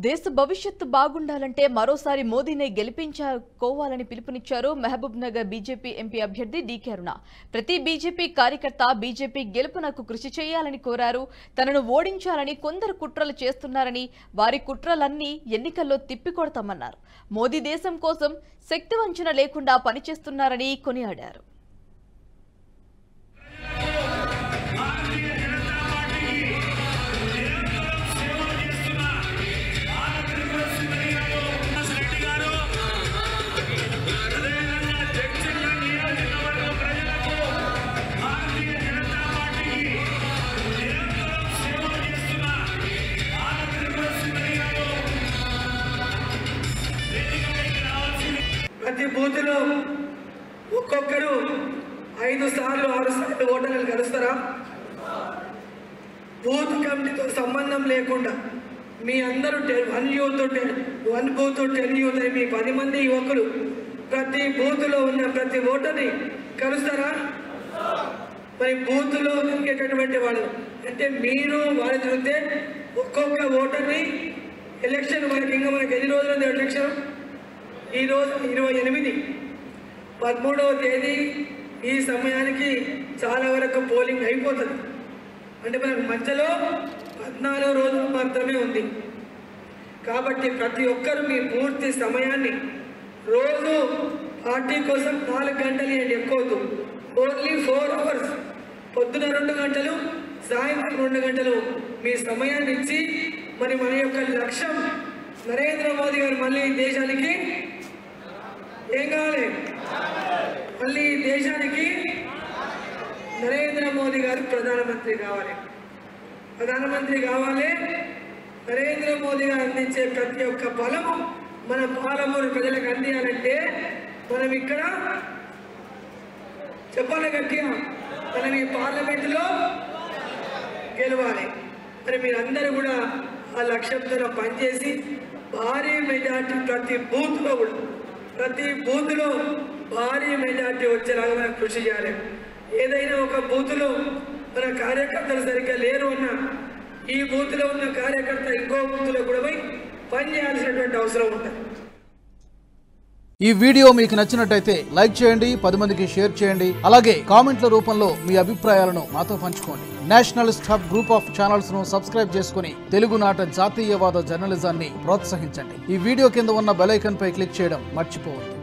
దేశ భవిష్యత్తు బాగుండాలంటే మరోసారి మోదీనే గెలిపించుకోవాలని పిలుపునిచ్చారు మహబూబ్ నగర్ బీజేపీ ఎంపీ అభ్యర్థి డీకే అరుణ. ప్రతి బీజేపీ కార్యకర్త బీజేపీ గెలుపునకు కృషి చేయాలని కోరారు. తనను ఓడించాలని కొందరు కుట్రలు చేస్తున్నారని, వారి కుట్రలన్నీ ఎన్నికల్లో తిప్పికొడతామన్నారు. మోదీ దేశం కోసం శక్తివంచన లేకుండా పనిచేస్తున్నారని కొనియాడారు. ప్రతి బూత్లో ఒక్కొక్కరు 5 సార్లు 6 సార్లు ఓటర్లు కలుస్తారా? బూత్ కమిటీతో సంబంధం లేకుండా మీ అందరూ 1 బూత్ 10 యూత్ మీ 10 మంది యువకులు ప్రతి బూత్లో ఉన్న ప్రతి ఓటర్ని కలుస్తారా? మరి బూత్లో తిరిగేటటువంటి వాళ్ళు అంటే మీరు వాళ్ళు చూస్తే ఒక్కొక్క ఓటర్ని ఎలక్షన్ మనకి ఎన్ని రోజులు ఉంది ఎలక్షన్? ఈరోజు 28, 13వ తేదీ ఈ సమయానికి చాలా వరకు పోలింగ్ అయిపోతుంది. అంటే మనకు మధ్యలో 14 రోజులు మాత్రమే ఉంది. కాబట్టి ప్రతి ఒక్కరు మీ పూర్తి సమయాన్ని రోజు పార్టీ కోసం 4 గంటలు ఎక్కువద్దు, ఓన్లీ 4 అవర్స్, పొద్దున 2 గంటలు, సాయంత్రం 2 గంటలు మీ సమయాన్ని ఇచ్చి మరి మన యొక్క లక్ష్యం నరేంద్ర మోదీ గారు మళ్ళీ దేశానికి ఏం కావాలి? మళ్ళీ దేశానికి నరేంద్ర మోదీ గారు ప్రధానమంత్రి కావాలి. నరేంద్ర మోదీ గారు అందించే ప్రతి ఒక్క బలము మన పాలమూరు ప్రజలకు అందియాలంటే మనం ఇక్కడ చెప్పాలి గట్టిగా, మనం ఈ పార్లమెంటులో గెలవాలి. మరి మీరందరూ కూడా ఆ లక్ష్యంతో పనిచేసి భారీ మెజార్టీ ప్రతి బూత్లో భారీ మెజార్టీ వచ్చేలాగా మనం కృషి చేయాలి. ఏదైనా ఒక బూత్లో మన కార్యకర్తలు సరిగ్గా లేరు అన్న ఈ బూత్లో ఉన్న కార్యకర్త ఇంకో బూత్లో కూడా పోయి పని చేయాల్సినటువంటి అవసరం ఉంటుంది. ఈ వీడియో మీకు నచ్చినట్టయితే లైక్ చేయండి, 10 మందికి షేర్ చేయండి. అలాగే కామెంట్ల రూపంలో మీ అభిప్రాయాలను మాతో పంచుకోండి. Nationalist hub group of channels ను సబ్స్క్రైబ్ చేసుకుని తెలుగునాట జాతీయవాద జర్నలిజాన్ని ప్రోత్సహించండి. ఈ వీడియో కింద ఉన్న బెల్ ఐకాన్ పై క్లిక్ చేయడం మర్చిపోవద్దు.